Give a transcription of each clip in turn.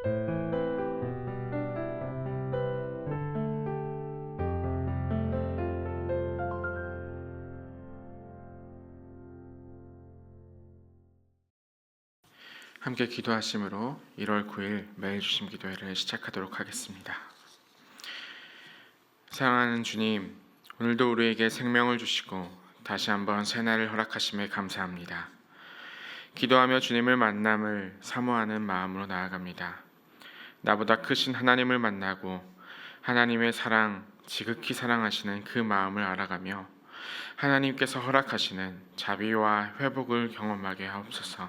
함께 기도하심으로 1월 9일 매일 주심 기도회를 시작하도록 하겠습니다. 사랑하는 주님, 오늘도 우리에게 생명을 주시고 다시 한번 새날을 허락하심에 감사합니다. 기도하며 주님을 만남을 사모하는 마음으로 나아갑니다. 나보다 크신 하나님을 만나고 하나님의 사랑, 지극히 사랑하시는 그 마음을 알아가며 하나님께서 허락하시는 자비와 회복을 경험하게 하옵소서.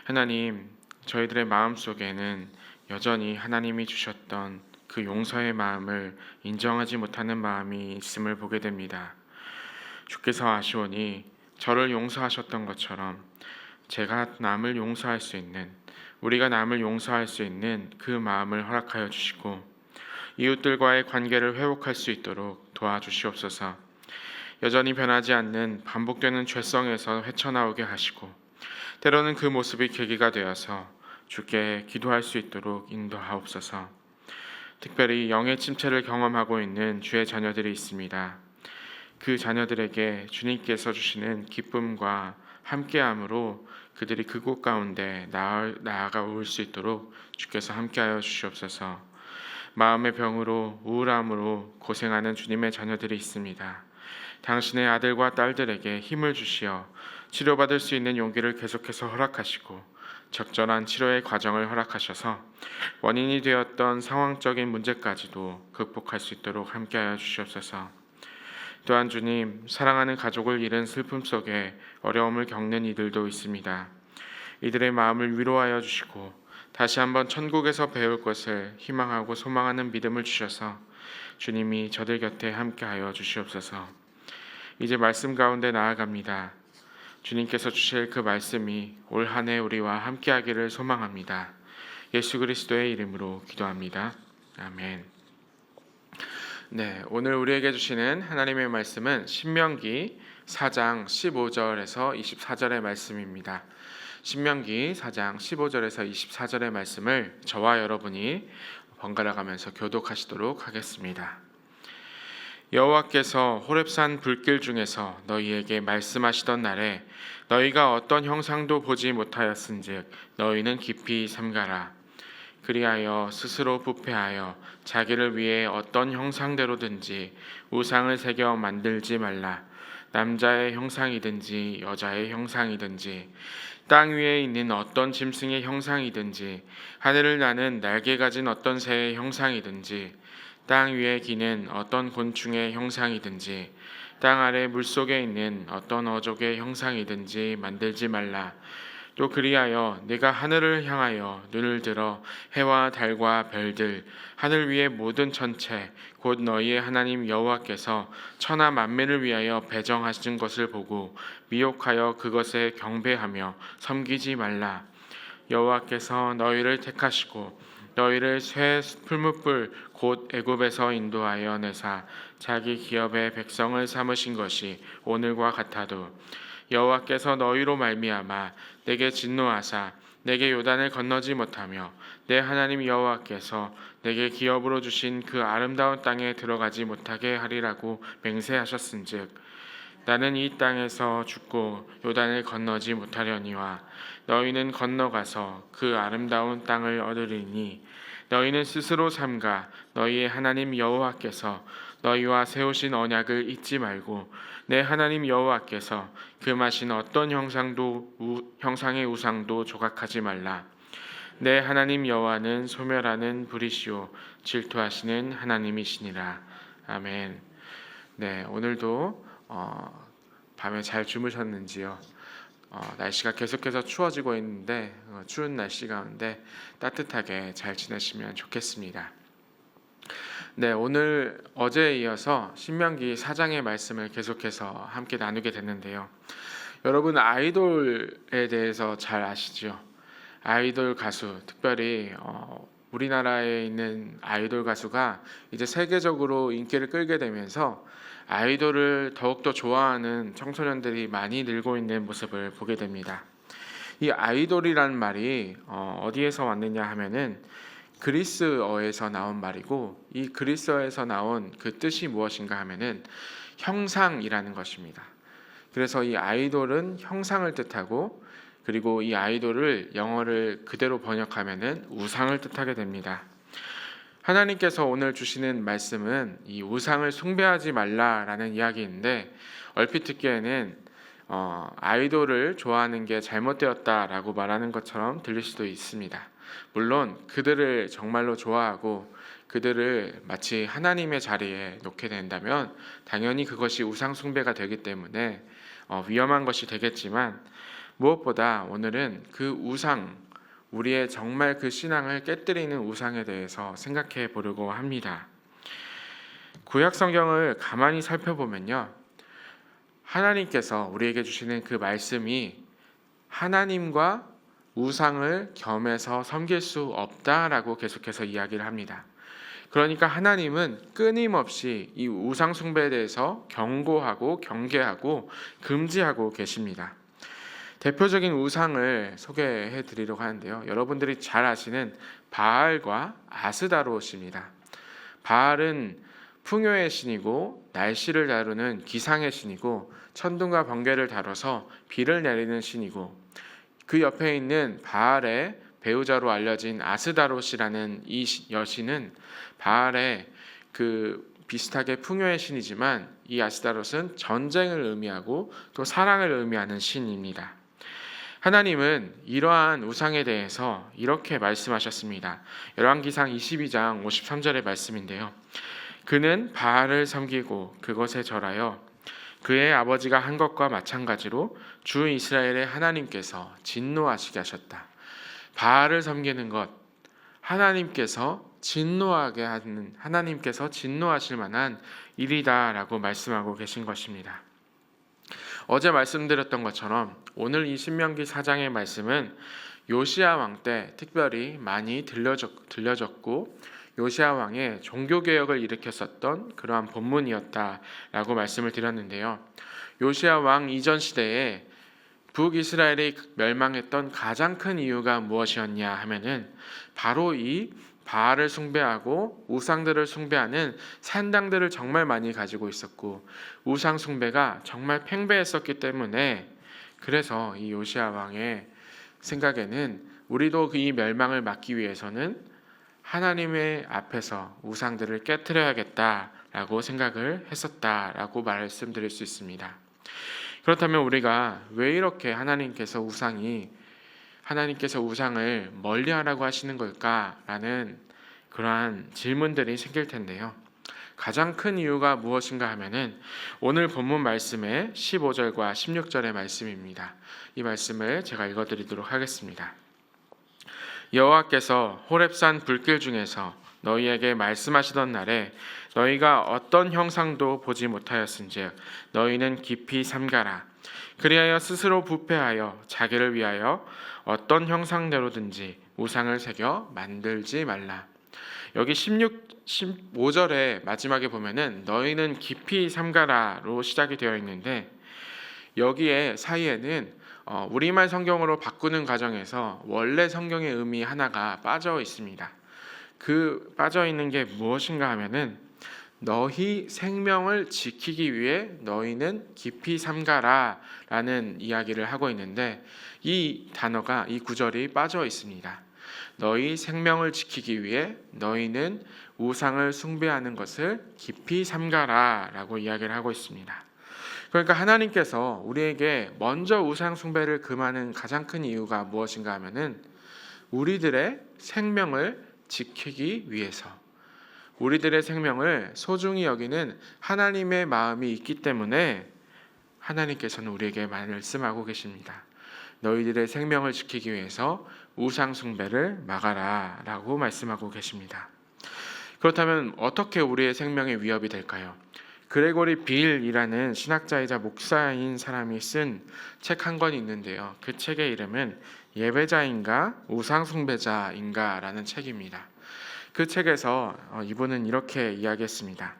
하나님, 저희들의 마음속에는 여전히 하나님이 주셨던 그 용서의 마음을 인정하지 못하는 마음이 있음을 보게 됩니다. 주께서 아시오니 저를 용서하셨던 것처럼 제가 남을 용서할 수 있는, 우리가 남을 용서할 수 있는 그 마음을 허락하여 주시고 이웃들과의 관계를 회복할 수 있도록 도와주시옵소서. 여전히 변하지 않는 반복되는 죄성에서 헤쳐나오게 하시고 때로는 그 모습이 계기가 되어서 주께 기도할 수 있도록 인도하옵소서. 특별히 영의 침체를 경험하고 있는 주의 자녀들이 있습니다. 그 자녀들에게 주님께서 주시는 기쁨과 함께함으로 그들이 그곳 가운데 나아가 올 수 있도록 주께서 함께하여 주시옵소서. 마음의 병으로 우울함으로 고생하는 주님의 자녀들이 있습니다. 당신의 아들과 딸들에게 힘을 주시어 치료받을 수 있는 용기를 계속해서 허락하시고 적절한 치료의 과정을 허락하셔서 원인이 되었던 상황적인 문제까지도 극복할 수 있도록 함께하여 주시옵소서. 또한 주님, 사랑하는 가족을 잃은 슬픔 속에 어려움을 겪는 이들도 있습니다. 이들의 마음을 위로하여 주시고 다시 한번 천국에서 배울 것을 희망하고 소망하는 믿음을 주셔서 주님이 저들 곁에 함께하여 주시옵소서. 이제 말씀 가운데 나아갑니다. 주님께서 주실 그 말씀이 올 한 해 우리와 함께하기를 소망합니다. 예수 그리스도의 이름으로 기도합니다. 아멘. 네, 오늘 우리에게 주시는 하나님의 말씀은 신명기 4장 15절에서 24절의 말씀입니다. 신명기 4장 15절에서 24절의 말씀을 저와 여러분이 번갈아 가면서 교독하시도록 하겠습니다. 여호와께서 호렙산 불길 중에서 너희에게 말씀하시던 날에 너희가 어떤 형상도 보지 못하였은즉 너희는 깊이 삼가라. 그리하여 스스로 부패하여 자기를 위해 어떤 형상대로든지 우상을 새겨 만들지 말라. 남자의 형상이든지 여자의 형상이든지 땅 위에 있는 어떤 짐승의 형상이든지 하늘을 나는 날개 가진 어떤 새의 형상이든지 땅 위에 기는 어떤 곤충의 형상이든지 땅 아래 물속에 있는 어떤 어족의 형상이든지 만들지 말라. 또 그리하여 네가 하늘을 향하여 눈을 들어 해와 달과 별들 하늘 위의 모든 천체 곧 너희의 하나님 여호와께서 천하 만민을 위하여 배정하신 것을 보고 미혹하여 그것에 경배하며 섬기지 말라. 여호와께서 너희를 택하시고 너희를 새 풀무불 곧 애굽에서 인도하여 내사 자기 기업의 백성을 삼으신 것이 오늘과 같아도 여호와께서 너희로 말미암아 내게 진노하사 내게 요단을 건너지 못하며 내 하나님 여호와께서 내게 기업으로 주신 그 아름다운 땅에 들어가지 못하게 하리라고 맹세하셨은즉 나는 이 땅에서 죽고 요단을 건너지 못하려니와 너희는 건너가서 그 아름다운 땅을 얻으리니 너희는 스스로 삼가 너희의 하나님 여호와께서 너희와 세우신 언약을 잊지 말고 내 하나님 여호와께서 금하신 어떤 형상의 우상도 조각하지 말라. 내 하나님 여호와는 소멸하는 불이시오 질투하시는 하나님이시니라. 아멘. 네, 오늘도 밤에 잘 주무셨는지요? 날씨가 계속해서 추워지고 있는데 추운 날씨 가운데 따뜻하게 잘 지내시면 좋겠습니다. 네, 오늘 어제에 이어서 신명기 4장의 말씀을 계속해서 함께 나누게 됐는데요. 여러분 아이돌에 대해서 잘 아시죠? 아이돌 가수, 특별히 우리나라에 있는 아이돌 가수가 이제 세계적으로 인기를 끌게 되면서 아이돌을 더욱더 좋아하는 청소년들이 많이 늘고 있는 모습을 보게 됩니다. 이 아이돌이라는 말이 어디에서 왔느냐 하면은 그리스어에서 나온 말이고, 이 그리스어에서 나온 그 뜻이 무엇인가 하면은 형상이라는 것입니다. 그래서 이 아이돌은 형상을 뜻하고, 그리고 이 아이돌을 영어를 그대로 번역하면은 우상을 뜻하게 됩니다. 하나님께서 오늘 주시는 말씀은 이 우상을 숭배하지 말라라는 이야기인데, 얼핏 듣기에는 아이돌을 좋아하는 게 잘못되었다라고 말하는 것처럼 들릴 수도 있습니다. 물론 그들을 정말로 좋아하고 그들을 마치 하나님의 자리에 놓게 된다면 당연히 그것이 우상 숭배가 되기 때문에 위험한 것이 되겠지만, 무엇보다 오늘은 그 우상, 우리의 정말 그 신앙을 깨뜨리는 우상에 대해서 생각해 보려고 합니다. 구약 성경을 가만히 살펴보면요, 하나님께서 우리에게 주시는 그 말씀이 하나님과 우상을 겸해서 섬길 수 없다라고 계속해서 이야기를 합니다. 그러니까 하나님은 끊임없이 이 우상 숭배에 대해서 경고하고 경계하고 금지하고 계십니다. 대표적인 우상을 소개해 드리려고 하는데요, 여러분들이 잘 아시는 바알과 아스다롯입니다. 바알은 풍요의 신이고 날씨를 다루는 기상의 신이고 천둥과 번개를 다뤄서 비를 내리는 신이고, 그 옆에 있는 바알의 배우자로 알려진 아스다롯이라는 이 여신은 바알의 그 비슷하게 풍요의 신이지만, 이 아스다롯은 전쟁을 의미하고 또 사랑을 의미하는 신입니다. 하나님은 이러한 우상에 대해서 이렇게 말씀하셨습니다. 열왕기상 22장 53절의 말씀인데요, 그는 바알을 섬기고 그것에 절하여 그의 아버지가 한 것과 마찬가지로 주 이스라엘의 하나님께서 진노하시게 하셨다. 바알을 섬기는 것, 하나님께서 진노하게 하는, 하나님께서 진노하실 만한 일이다라고 말씀하고 계신 것입니다. 어제 말씀드렸던 것처럼 오늘 이 신명기 4장의 말씀은 요시야 왕 때 특별히 많이 들려졌고 요시야 왕의 종교개혁을 일으켰었던 그러한 본문이었다라고 말씀을 드렸는데요, 요시야 왕 이전 시대에 북이스라엘이 멸망했던 가장 큰 이유가 무엇이었냐 하면은 바로 이 바알을 숭배하고 우상들을 숭배하는 산당들을 정말 많이 가지고 있었고 우상 숭배가 정말 팽배했었기 때문에, 그래서 이 요시야 왕의 생각에는 우리도 이 멸망을 막기 위해서는 하나님의 앞에서 우상들을 깨트려야겠다라고 생각을 했었다라고 말씀드릴 수 있습니다. 그렇다면 우리가 왜 이렇게 하나님께서 우상을 멀리하라고 하시는 걸까라는 그러한 질문들이 생길 텐데요, 가장 큰 이유가 무엇인가 하면은 오늘 본문 말씀의 15절과 16절의 말씀입니다. 이 말씀을 제가 읽어드리도록 하겠습니다. 여호와께서 호렙산 불길 중에서 너희에게 말씀하시던 날에 너희가 어떤 형상도 보지 못하였은즉 너희는 깊이 삼가라. 그리하여 스스로 부패하여 자기를 위하여 어떤 형상대로든지 우상을 새겨 만들지 말라. 여기 15절의 마지막에 보면은 너희는 깊이 삼가라로 시작이 되어 있는데, 여기에 사이에는 우리말 성경으로 바꾸는 과정에서 원래 성경의 의미 하나가 빠져 있습니다. 그 빠져 있는 게 무엇인가 하면은 너희 생명을 지키기 위해 너희는 깊이 삼가라 라는 이야기를 하고 있는데, 이 단어가, 이 구절이 빠져 있습니다. 너희 생명을 지키기 위해 너희는 우상을 숭배하는 것을 깊이 삼가라 라고 이야기를 하고 있습니다. 그러니까 하나님께서 우리에게 먼저 우상 숭배를 금하는 가장 큰 이유가 무엇인가 하면은 우리들의 생명을 지키기 위해서, 우리들의 생명을 소중히 여기는 하나님의 마음이 있기 때문에 하나님께서는 우리에게 말씀하고 계십니다. 너희들의 생명을 지키기 위해서 우상 숭배를 막아라 라고 말씀하고 계십니다. 그렇다면 어떻게 우리의 생명에 위협이 될까요? 그레고리 빌이라는 신학자이자 목사인 사람이 쓴 책 한 권이 있는데요, 그 책의 이름은 예배자인가 우상 숭배자인가 라는 책입니다. 그 책에서 이분은 이렇게 이야기했습니다.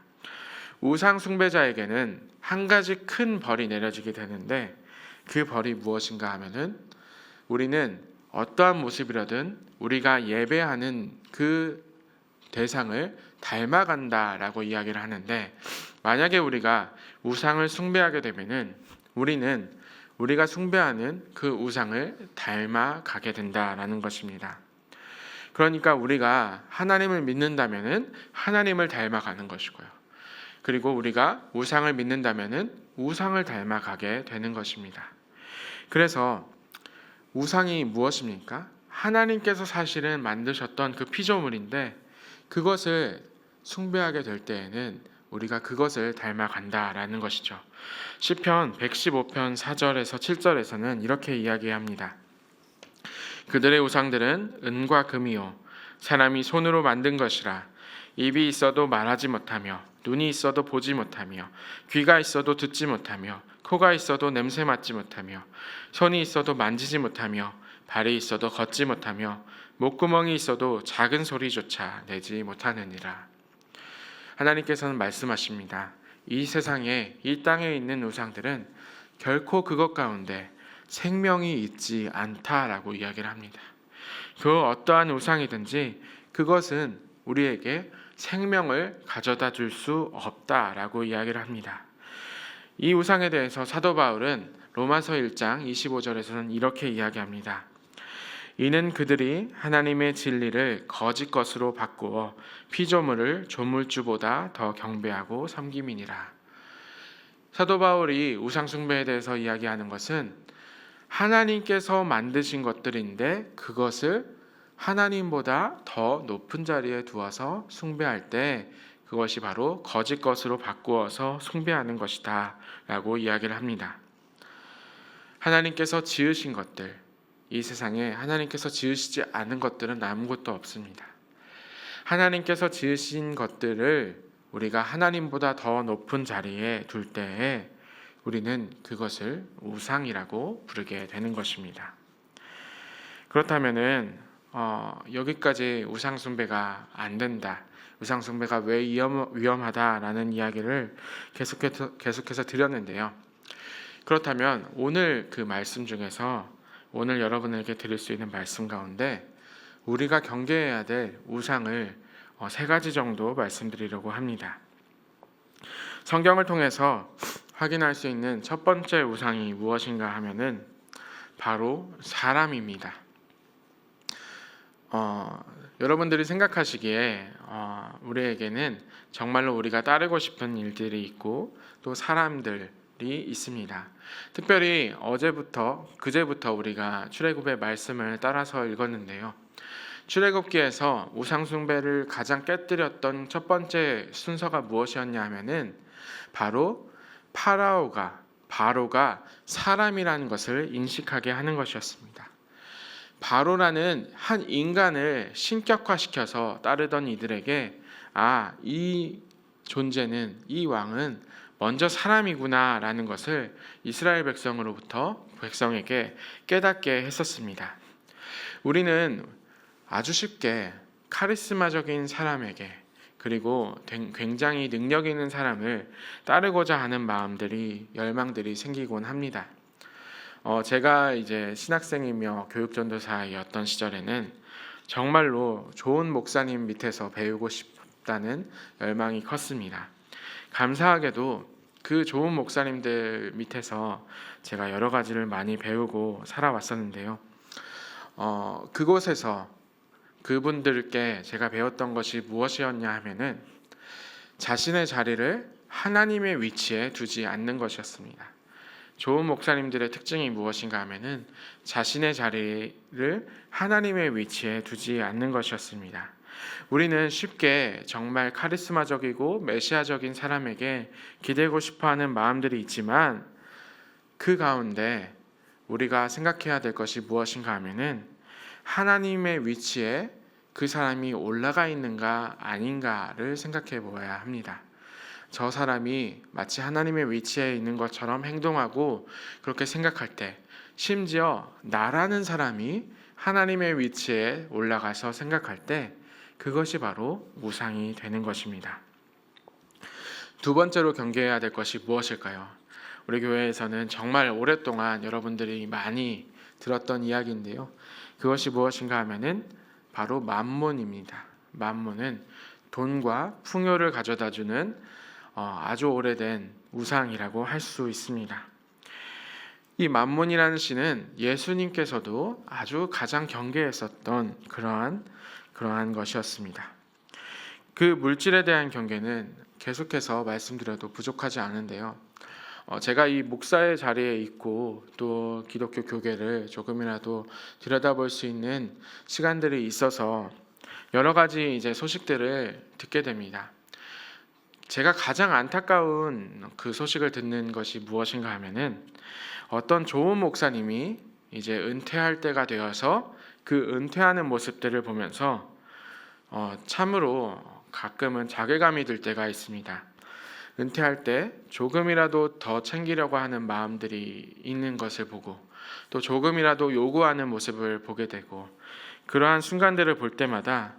우상 숭배자에게는 한 가지 큰 벌이 내려지게 되는데, 그 벌이 무엇인가 하면은 우리는 어떠한 모습이라든 우리가 예배하는 그 대상을 닮아간다라고 이야기를 하는데, 만약에 우리가 우상을 숭배하게 되면은 우리는 우리가 숭배하는 그 우상을 닮아가게 된다라는 것입니다. 그러니까 우리가 하나님을 믿는다면은 하나님을 닮아가는 것이고요. 그리고 우리가 우상을 믿는다면은 우상을 닮아가게 되는 것입니다. 그래서 우상이 무엇입니까? 하나님께서 사실은 만드셨던 그 피조물인데 그것을 숭배하게 될 때에는 우리가 그것을 닮아간다라는 것이죠. 시편 115편 4절에서 7절에서는 이렇게 이야기합니다. 그들의 우상들은 은과 금이요 사람이 손으로 만든 것이라. 입이 있어도 말하지 못하며 눈이 있어도 보지 못하며 귀가 있어도 듣지 못하며 코가 있어도 냄새 맡지 못하며 손이 있어도 만지지 못하며 발이 있어도 걷지 못하며 목구멍이 있어도 작은 소리조차 내지 못하느니라. 하나님께서는 말씀하십니다. 이 세상에, 이 땅에 있는 우상들은 결코 그것 가운데 생명이 있지 않다라고 이야기를 합니다. 그 어떠한 우상이든지 그것은 우리에게 생명을 가져다 줄 수 없다라고 이야기를 합니다. 이 우상에 대해서 사도 바울은 로마서 1장 25절에서는 이렇게 이야기합니다. 이는 그들이 하나님의 진리를 거짓 것으로 바꾸어 피조물을 조물주보다 더 경배하고 섬김이니라. 사도 바울이 우상 숭배에 대해서 이야기하는 것은 하나님께서 만드신 것들인데 그것을 하나님보다 더 높은 자리에 두어서 숭배할 때 그것이 바로 거짓 것으로 바꾸어서 숭배하는 것이다 라고 이야기를 합니다. 하나님께서 지으신 것들, 이 세상에 하나님께서 지으시지 않은 것들은 아무것도 없습니다. 하나님께서 지으신 것들을 우리가 하나님보다 더 높은 자리에 둘 때에 우리는 그것을 우상이라고 부르게 되는 것입니다. 그렇다면은 여기까지 우상 숭배가 안 된다, 우상 숭배가 왜 위험하다라는 이야기를 계속해서 드렸는데요. 그렇다면 오늘 그 말씀 중에서 오늘 여러분에게 드릴 수 있는 말씀 가운데 우리가 경계해야 될 우상을 3가지 정도 말씀드리려고 합니다. 성경을 통해서 확인할 수 있는 첫 번째 우상이 무엇인가 하면은 바로 사람입니다. 여러분들이 생각하시기에 우리에게는 정말로 우리가 따르고 싶은 일들이 있고 또 사람들이 있습니다. 특별히 그제부터 우리가 출애굽의 말씀을 따라서 읽었는데요. 출애굽기에서 우상 숭배를 가장 깨뜨렸던 첫 번째 순서가 무엇이었냐 하면은 바로 바로가 사람이라는 것을 인식하게 하는 것이었습니다. 바로라는 한 인간을 신격화시켜서 따르던 이들에게 이 존재는, 이 왕은 먼저 사람이구나라는 것을 이스라엘 백성에게 깨닫게 했었습니다. 우리는 아주 쉽게 카리스마적인 사람에게 그리고 굉장히 능력 있는 사람을 따르고자 하는 열망들이 생기곤 합니다. 제가 이제 신학생이며 교육전도사였던 시절에는 정말로 좋은 목사님 밑에서 배우고 싶다는 열망이 컸습니다. 감사하게도 그 좋은 목사님들 밑에서 제가 여러 가지를 많이 배우고 살아왔었는데요. 그곳에서 그분들께 제가 배웠던 것이 무엇이었냐 하면은 자신의 자리를 하나님의 위치에 두지 않는 것이었습니다. 좋은 목사님들의 특징이 무엇인가 하면은 자신의 자리를 하나님의 위치에 두지 않는 것이었습니다. 우리는 쉽게 정말 카리스마적이고 메시아적인 사람에게 기대고 싶어하는 마음들이 있지만 그 가운데 우리가 생각해야 될 것이 무엇인가 하면은 하나님의 위치에 그 사람이 올라가 있는가 아닌가를 생각해 보아야 합니다. 저 사람이 마치 하나님의 위치에 있는 것처럼 행동하고 그렇게 생각할 때, 심지어 나라는 사람이 하나님의 위치에 올라가서 생각할 때 그것이 바로 우상이 되는 것입니다. 두 번째로 경계해야 될 것이 무엇일까요? 우리 교회에서는 정말 오랫동안 여러분들이 많이 들었던 이야기인데요. 그것이 무엇인가 하면은 바로 만몬입니다. 만몬은 돈과 풍요를 가져다주는 아주 오래된 우상이라고 할 수 있습니다. 이 만몬이라는 신은 예수님께서도 아주 가장 경계했었던 그러한 것이었습니다. 그 물질에 대한 경계는 계속해서 말씀드려도 부족하지 않은데요. 제가 이 목사의 자리에 있고 또 기독교 교계를 조금이라도 들여다볼 수 있는 시간들이 있어서 여러 가지 이제 소식들을 듣게 됩니다. 제가 가장 안타까운 그 소식을 듣는 것이 무엇인가 하면은 어떤 좋은 목사님이 이제 은퇴할 때가 되어서 그 은퇴하는 모습들을 보면서 참으로 가끔은 자괴감이 들 때가 있습니다. 은퇴할 때 조금이라도 더 챙기려고 하는 마음들이 있는 것을 보고 또 조금이라도 요구하는 모습을 보게 되고 그러한 순간들을 볼 때마다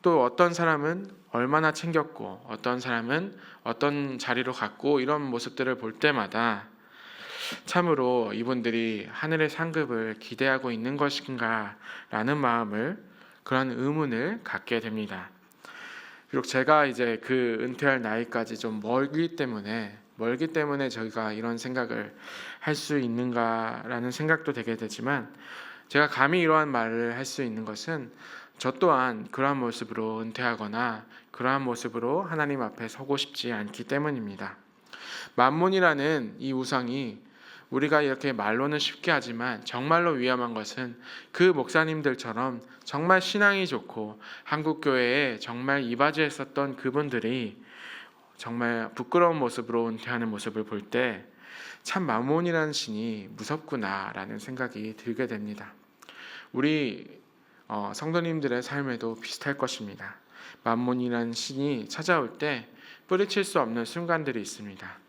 또 어떤 사람은 얼마나 챙겼고 어떤 사람은 어떤 자리로 갔고 이런 모습들을 볼 때마다 참으로 이분들이 하늘의 상급을 기대하고 있는 것인가 라는 마음을 그런 의문을 갖게 됩니다. 비록 제가 이제 그 은퇴할 나이까지 좀 멀기 때문에 저희가 이런 생각을 할 수 있는가라는 생각도 되게 되지만 제가 감히 이러한 말을 할 수 있는 것은 저 또한 그러한 모습으로 은퇴하거나 그러한 모습으로 하나님 앞에 서고 싶지 않기 때문입니다. 만몬이라는 이 우상이 우리가 이렇게 말로는 쉽게 하지만 정말로 위험한 것은 그 목사님들처럼 정말 신앙이 좋고 한국교회에 정말 이바지했었던 그분들이 정말 부끄러운 모습으로 은퇴하는 모습을 볼 때 참 만몬이라는 신이 무섭구나라는 생각이 들게 됩니다. 우리 성도님들의 삶에도 비슷할 것입니다. 만몬이라는 신이 찾아올 때 뿌리칠 수 없는 순간들이 있습니다.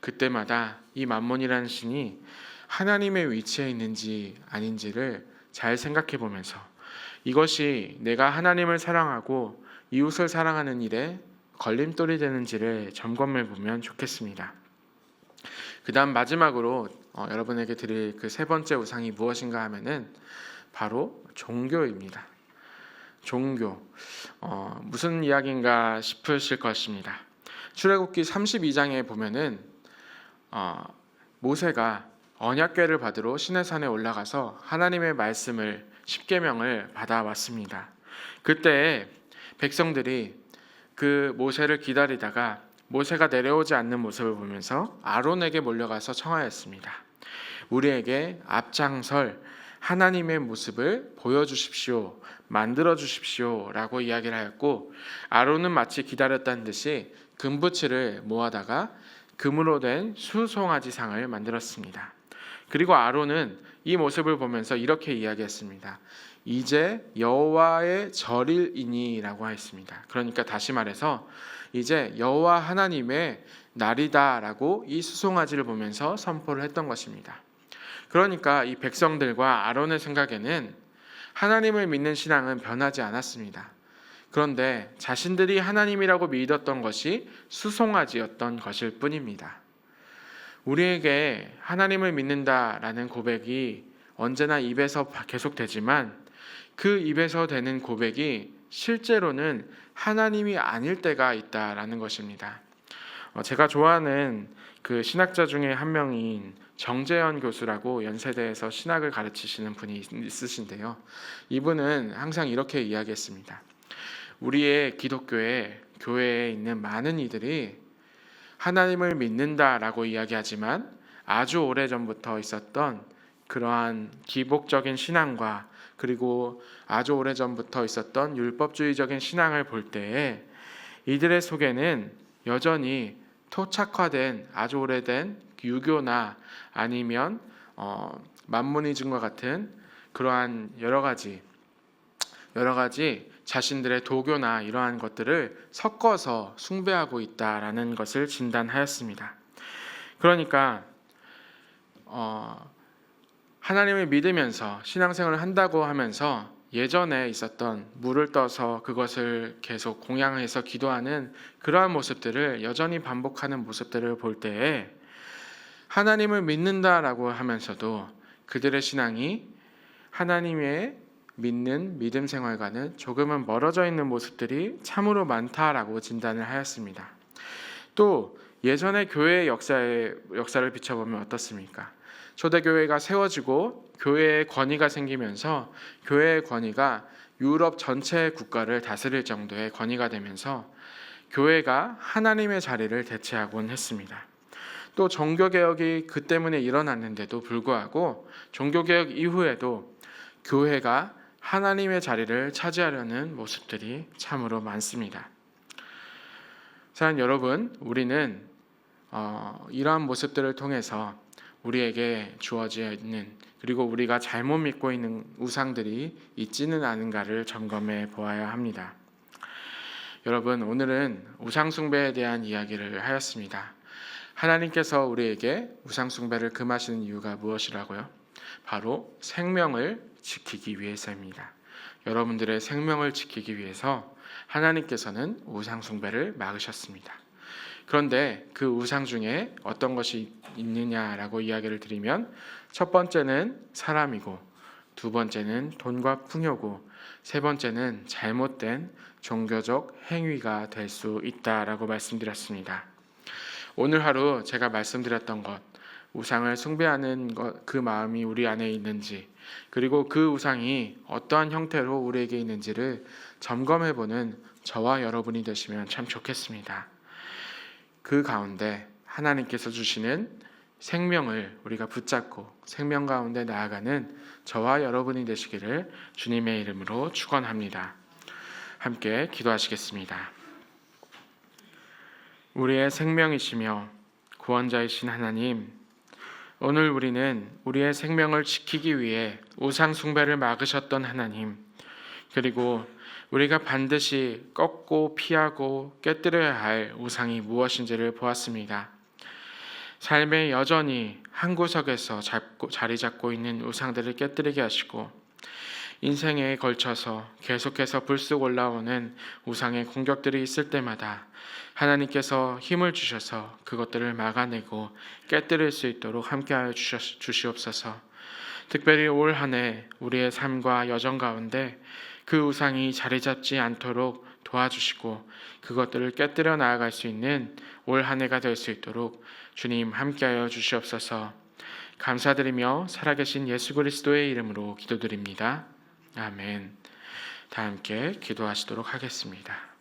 그때마다 이 만몬이라는 신이 하나님의 위치에 있는지 아닌지를 잘 생각해 보면서 이것이 내가 하나님을 사랑하고 이웃을 사랑하는 일에 걸림돌이 되는지를 점검해 보면 좋겠습니다. 그 다음 마지막으로 여러분에게 드릴 그 세 번째 우상이 무엇인가 하면은 바로 종교입니다. 종교 무슨 이야기인가 싶으실 것입니다. 출애굽기 32장에 보면은 모세가 언약궤를 받으러 시내산에 올라가서 하나님의 말씀을 십계명을 받아왔습니다. 그때 백성들이 그 모세를 기다리다가 모세가 내려오지 않는 모습을 보면서 아론에게 몰려가서 청하였습니다. 우리에게 앞장설 하나님의 모습을 보여주십시오, 만들어 주십시오 라고 이야기를 하였고 아론은 마치 기다렸다는 듯이 금부치를 모아다가 금으로 된 수송아지 상을 만들었습니다. 그리고 아론은 이 모습을 보면서 이렇게 이야기했습니다. 이제 여호와의 절일이니 라고 했습니다. 그러니까 다시 말해서 이제 여호와 하나님의 날이다 라고 이 수송아지를 보면서 선포를 했던 것입니다. 그러니까 이 백성들과 아론의 생각에는 하나님을 믿는 신앙은 변하지 않았습니다. 그런데 자신들이 하나님이라고 믿었던 것이 수송아지였던 것일 뿐입니다. 우리에게 하나님을 믿는다라는 고백이 언제나 입에서 계속되지만 그 입에서 되는 고백이 실제로는 하나님이 아닐 때가 있다라는 것입니다. 제가 좋아하는 그 신학자 중에 한 명인 정재현 교수라고 연세대에서 신학을 가르치시는 분이 있으신데요. 이분은 항상 이렇게 이야기했습니다. 우리의 교회에 있는 많은 이들이 하나님을 믿는다라고 이야기하지만 아주 오래전부터 있었던 그러한 기복적인 신앙과 그리고 아주 오래전부터 있었던 율법주의적인 신앙을 볼 때에 이들의 속에는 여전히 토착화된 아주 오래된 유교나 아니면 만모니즘과 같은 그러한 여러 가지 자신들의 도교나 이러한 것들을 섞어서 숭배하고 있다라는 것을 진단하였습니다. 그러니까 하나님을 믿으면서 신앙생활을 한다고 하면서 예전에 있었던 물을 떠서 그것을 계속 공양해서 기도하는 그러한 모습들을 여전히 반복하는 모습들을 볼 때에 하나님을 믿는다라고 하면서도 그들의 신앙이 하나님의 믿는 믿음 생활과는 조금은 멀어져 있는 모습들이 참으로 많다라고 진단을 하였습니다. 또 예전의 교회의 역사를 비춰보면 어떻습니까? 초대교회가 세워지고 교회의 권위가 생기면서 교회의 권위가 유럽 전체 국가를 다스릴 정도의 권위가 되면서 교회가 하나님의 자리를 대체하곤 했습니다. 또 종교개혁이 그 때문에 일어났는데도 불구하고 종교개혁 이후에도 교회가 하나님의 자리를 차지하려는 모습들이 참으로 많습니다. 사랑하는 여러분, 우리는 이러한 모습들을 통해서 우리에게 주어져 있는, 그리고 우리가 잘못 믿고 있는 우상들이 있지는 않은가를 점검해 보아야 합니다. 여러분, 오늘은 우상숭배에 대한 이야기를 하였습니다. 하나님께서 우리에게 우상숭배를 금하시는 이유가 무엇이라고요? 바로 생명을 지키기 위해서입니다. 여러분들의 생명을 지키기 위해서 하나님께서는 우상숭배를 막으셨습니다. 그런데 그 우상 중에 어떤 것이 있느냐라고 이야기를 드리면, 첫 번째는 사람이고, 두 번째는 돈과 풍요고, 세 번째는 잘못된 종교적 행위가 될 수 있다라고 말씀드렸습니다. 오늘 하루 제가 말씀드렸던 것, 우상을 숭배하는 그 마음이 우리 안에 있는지, 그리고 그 우상이 어떠한 형태로 우리에게 있는지를 점검해보는 저와 여러분이 되시면 참 좋겠습니다. 그 가운데 하나님께서 주시는 생명을 우리가 붙잡고 생명 가운데 나아가는 저와 여러분이 되시기를 주님의 이름으로 축원합니다. 함께 기도하시겠습니다. 우리의 생명이시며 구원자이신 하나님, 오늘 우리는 우리의 생명을 지키기 위해 우상 숭배를 막으셨던 하나님, 그리고 우리가 반드시 꺾고 피하고 깨뜨려야 할 우상이 무엇인지를 보았습니다. 삶에 여전히 한 구석에서 자리 잡고 있는 우상들을 깨뜨리게 하시고, 인생에 걸쳐서 계속해서 불쑥 올라오는 우상의 공격들이 있을 때마다 하나님께서 힘을 주셔서 그것들을 막아내고 깨뜨릴 수 있도록 함께하여 주시옵소서. 특별히 올 한 해 우리의 삶과 여정 가운데 그 우상이 자리 잡지 않도록 도와주시고 그것들을 깨뜨려 나아갈 수 있는 올 한 해가 될 수 있도록 주님 함께하여 주시옵소서. 감사드리며 살아계신 예수 그리스도의 이름으로 기도드립니다. 아멘. 다 함께 기도하시도록 하겠습니다.